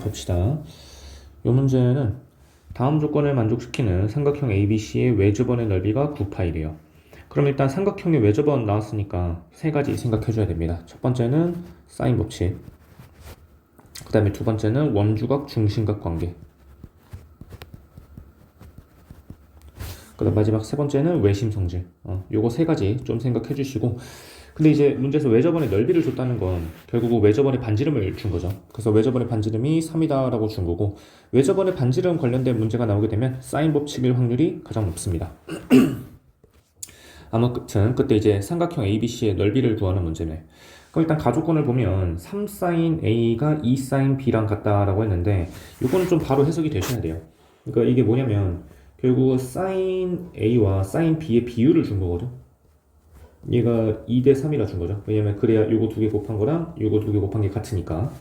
봅시다. 이 문제는 다음 조건을 만족시키는 삼각형 ABC의 외접원의 넓이가 9파이래요. 그럼 일단 삼각형의 외접원 나왔으니까 세 가지 생각해줘야 됩니다. 첫 번째는 사인 법칙, 그 다음에 두 번째는 원주각 중심각 관계, 그 다음 마지막 세 번째는 외심 성질. 요거 세 가지 좀 생각해 주시고, 근데 이제 문제에서 외접원의 넓이를 줬다는 건 결국 외접원의 반지름을 준 거죠. 그래서 외접원의 반지름이 3이다 라고 준 거고, 외접원의 반지름 관련된 문제가 나오게 되면 사인 법칙일 확률이 가장 높습니다. 아무튼 그때 이제 삼각형 ABC의 넓이를 구하는 문제네. 그럼 일단 가조건을 보면 3sin A가 2sin B랑 같다라고 했는데, 이거는 좀 바로 해석이 되셔야 돼요. 그러니까 이게 뭐냐면 결국 sin A와 sin B의 비율을 준 거거든. 얘가 2대 3이라 준 거죠. 왜냐면 그래야 요거 두 개 곱한 거랑 요거 두 개 곱한 게 같으니까.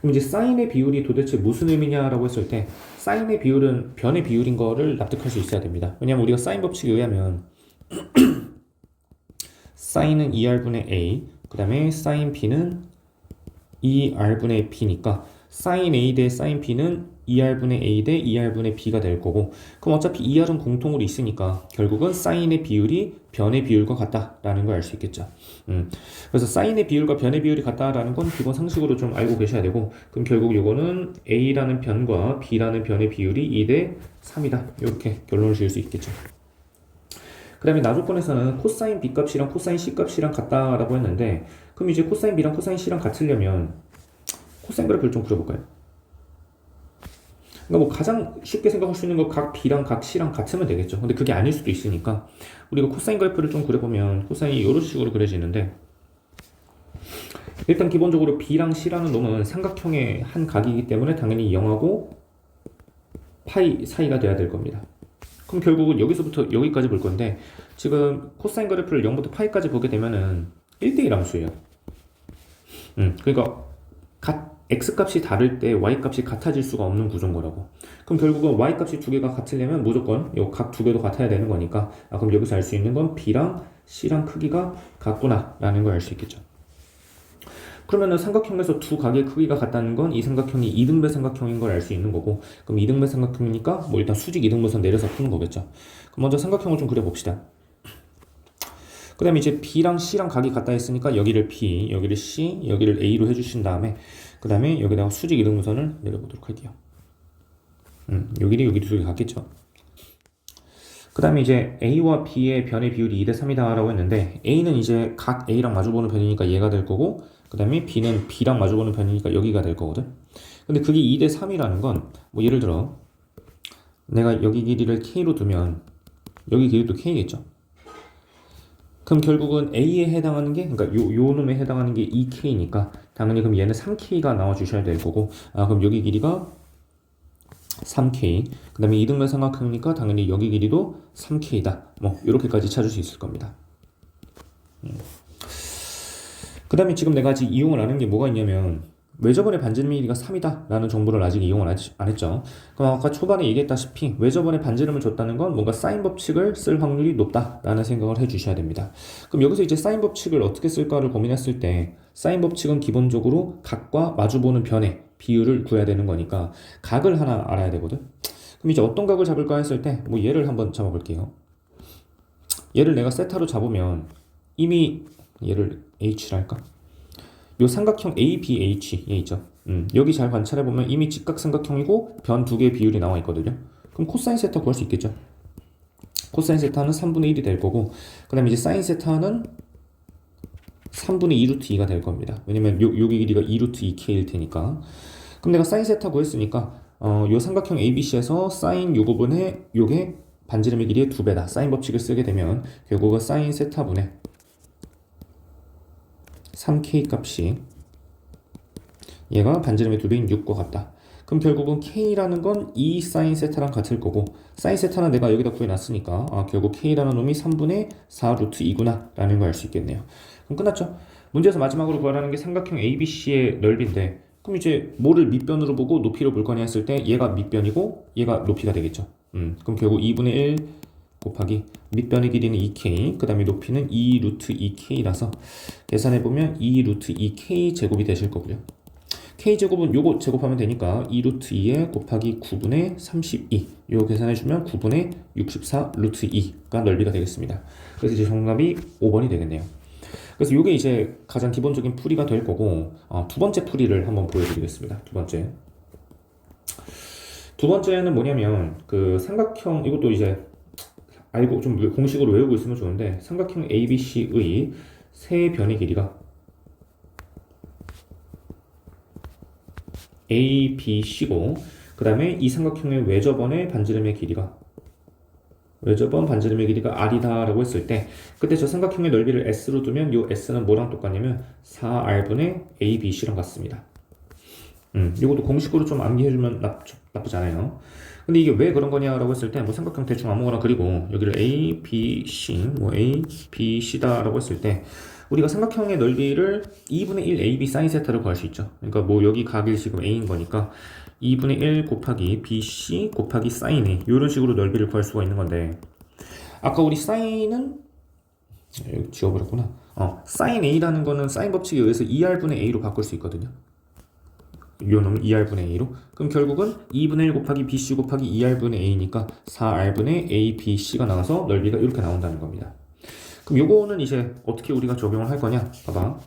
그럼 이제 사인의 비율이 도대체 무슨 의미냐라고 했을 때, 사인의 비율은 변의 비율인 거를 납득할 수 있어야 됩니다. 왜냐면 우리가 사인 법칙에 의하면 사인은 2R분의 A, 그 다음에 사인 B는 2R분의 B니까 사인 A 대 사인 B는 2R분의 A 대 2R분의 B가 될 거고, 그럼 어차피 2R은 공통으로 있으니까 결국은 사인의 비율이 변의 비율과 같다라는 걸 알 수 있겠죠. 그래서 사인의 비율과 변의 비율이 같다라는 건 기본 상식으로 좀 알고 계셔야 되고, 그럼 결국 이거는 A라는 변과 B라는 변의 비율이 2대 3이다. 이렇게 결론을 지을 수 있겠죠. 그 다음에 나조건에서는 코사인 B 값이랑 코사인 C 값이랑 같다라고 했는데, 그럼 이제 코사인 B랑 코사인 C랑 같으려면 코사인 그래프를 좀 그려볼까요? 그러니까 뭐 가장 쉽게 생각할 수 있는 거 각 B랑 각 C랑 같으면 되겠죠. 근데 그게 아닐 수도 있으니까 우리가 코사인 그래프를 좀 그려보면 코사인이 이런 식으로 그려지는데, 일단 기본적으로 B랑 C라는 놈은 삼각형의 한 각이기 때문에 당연히 0하고 파이 사이가 돼야 될 겁니다. 그럼 결국은 여기서부터 여기까지 볼 건데, 지금 코사인 그래프를 0부터 파이까지 보게 되면은 1대1 함수예요. 그러니까 x값이 다를 때 y값이 같아질 수가 없는 구조인 거라고. 그럼 결국은 y값이 두 개가 같으려면 무조건 각 두 개도 같아야 되는 거니까, 그럼 여기서 알 수 있는 건 b랑 c랑 크기가 같구나 라는 걸 알 수 있겠죠. 그러면은 삼각형에서 두 각의 크기가 같다는 건 이 삼각형이 이등변 삼각형인 걸 알 수 있는 거고, 그럼 이등변 삼각형이니까 뭐 일단 수직 이등분선 내려서 푸는 거겠죠. 그럼 먼저 삼각형을 좀 그려봅시다. 그 다음에 이제 B랑 C랑 각이 같다 했으니까 여기를 B, 여기를 C, 여기를 A로 해주신 다음에, 그 다음에 여기다가 수직 이등분선을 내려보도록 할게요. 요 길이 여기 두 개 같겠죠. 그 다음에 이제 A와 B의 변의 비율이 2대 3이다 라고 했는데, A는 이제 각 A랑 마주보는 변이니까 얘가 될 거고, 그 다음에 B는 B랑 마주보는 변이니까 여기가 될 거거든. 근데 그게 2대 3이라는 건, 뭐 예를 들어 내가 여기 길이를 K로 두면 여기 길이도 K겠죠. 그럼 결국은 A에 해당하는 게, 그러니까 요 놈에 해당하는 게 2K니까 당연히 그럼 얘는 3K가 나와 주셔야 될 거고, 그럼 여기 길이가 3K, 그 다음에 이등변 삼각형이니까 당연히 여기 길이도 3K다. 뭐 이렇게까지 찾을 수 있을 겁니다. 그 다음에 지금 내가 아직 이용을 안 한 게 뭐가 있냐면, 외접원의 반지름 길이가 3이다 라는 정보를 아직 이용을 안 했죠. 그럼 아까 초반에 얘기했다시피 외접원의 반지름을 줬다는 건 뭔가 사인 법칙을 쓸 확률이 높다 라는 생각을 해 주셔야 됩니다. 그럼 여기서 이제 사인 법칙을 어떻게 쓸까를 고민했을 때, 사인 법칙은 기본적으로 각과 마주보는 변의 비율을 구해야 되는 거니까 각을 하나 알아야 되거든. 그럼 이제 어떤 각을 잡을까 했을 때, 뭐 얘를 한번 잡아볼게요. 얘를 내가 세타로 잡으면 이미 얘를 H라 할까? 요 삼각형 ABH 얘 있죠. 여기 잘 관찰해보면 이미 직각삼각형이고 변 두 개의 비율이 나와 있거든요. 그럼 코사인 세타 구할 수 있겠죠. 코사인 세타는 3분의 1이 될 거고, 그 다음에 이제 사인 세타는 3분의 2 루트 2가 될 겁니다. 왜냐면 여기 길이가 2 루트 2K일 테니까. 그럼 내가 사인 세타 구했으니까 요 삼각형 ABC에서 사인 요 부분에 요게 반지름의 길이의 2배다. 사인 법칙을 쓰게 되면 결국은 사인 세타분의 3K 값이 얘가 반지름의 2배인 6과 같다. 그럼 결국은 K라는 건 2 사인 세타랑 같을 거고, 사인 세타는 내가 여기다 구해놨으니까 결국 K라는 놈이 3분의 4 루트 2구나 라는 걸 알 수 있겠네요. 그럼 끝났죠? 문제에서 마지막으로 구하라는 게 삼각형 ABC의 넓이인데, 그럼 이제 뭐를 밑변으로 보고 높이로 볼 거냐 했을 때 얘가 밑변이고 얘가 높이가 되겠죠. 그럼 결국 2분의 1 곱하기 밑변의 길이는 2K, 그 다음에 높이는 2 루트 2K라서 계산해보면 2 루트 2K 제곱이 되실 거고요. k제곱은 요거 제곱하면 되니까 2 루트 2에 곱하기 9분의 32 요거 계산해주면 9분의 64 루트 2가 넓이가 되겠습니다. 그래서 이제 정답이 5번이 되겠네요. 그래서 요게 이제 가장 기본적인 풀이가 될 거고 두 번째 풀이를 한번 보여드리겠습니다. 두 번째는 뭐냐면 그 삼각형 이것도 이제 알고 좀 공식으로 외우고 있으면 좋은데 삼각형 ABC의 세 변의 길이가 ABC고 그 다음에 이 삼각형의 외접원의 반지름의 길이가 R이다 라고 했을 때 그때 저 삼각형의 넓이를 S로 두면 요 S는 뭐랑 똑같냐면 4R분의 ABC랑 같습니다. 이것도 공식으로 좀 암기해주면 나쁘지 않아요. 근데 이게 왜 그런 거냐라고 했을 때 뭐 삼각형 대충 아무거나 그리고 여기를 A, B, C, 뭐 A, B, C다라고 했을 때 우리가 삼각형의 넓이를 2분의 1 AB 사인 세타로 구할 수 있죠. 그러니까 뭐 여기 각이 지금 A인 거니까 2분의 1 곱하기 BC 곱하기 사인 A 이런 식으로 넓이를 구할 수가 있는 건데 아까 우리 사인은 여기 지워버렸구나. 사인 A라는 거는 사인 법칙에 의해서 2R분의 A로 바꿀 수 있거든요. 요놈은 2R분의 A로 그럼 결국은 2분의 1 곱하기 BC 곱하기 2R분의 A니까 4R분의 ABC가 나와서 넓이가 이렇게 나온다는 겁니다. 그럼 요거는 이제 어떻게 우리가 적용을 할 거냐 봐봐.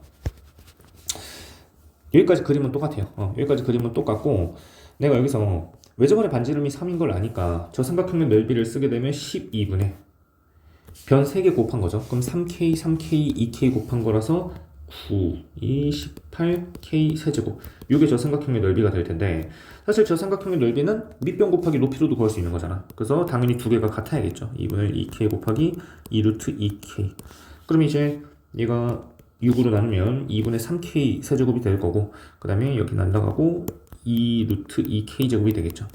여기까지 그림은 똑같아요. 여기까지 그림은 똑같고 내가 여기서 외접원의 반지름이 3인 걸 아니까 저 삼각형의 넓이를 쓰게 되면 12분의 변 3개 곱한 거죠. 그럼 3K, 3K, 2K 곱한 거라서 9, 2, 18K 세제곱 이게 저 삼각형의 넓이가 될 텐데 사실 저 삼각형의 넓이는 밑변 곱하기 높이로도 구할 수 있는 거잖아. 그래서 당연히 두 개가 같아야겠죠. 2분의 2K 곱하기 2 루트 2K 그럼 이제 얘가 6으로 나누면 2분의 3K 세제곱이 될 거고 그 다음에 여기 날라가고 2 루트 2K 제곱이 되겠죠.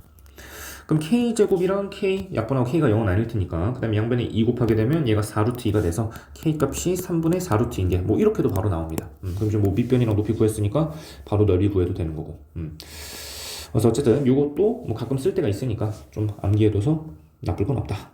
그럼 K제곱이랑 K, 약분하고 K가 0은 아닐 테니까 그 다음에 양변에 2 곱하게 되면 얘가 4루트 2가 돼서 K 값이 3분의 4루트 2인 게 뭐 이렇게도 바로 나옵니다. 그럼 이제 뭐 밑변이랑 높이 구했으니까 바로 넓이 구해도 되는 거고 그래서 어쨌든 이것도 뭐 가끔 쓸 때가 있으니까 좀 암기해둬서 나쁠 건 없다.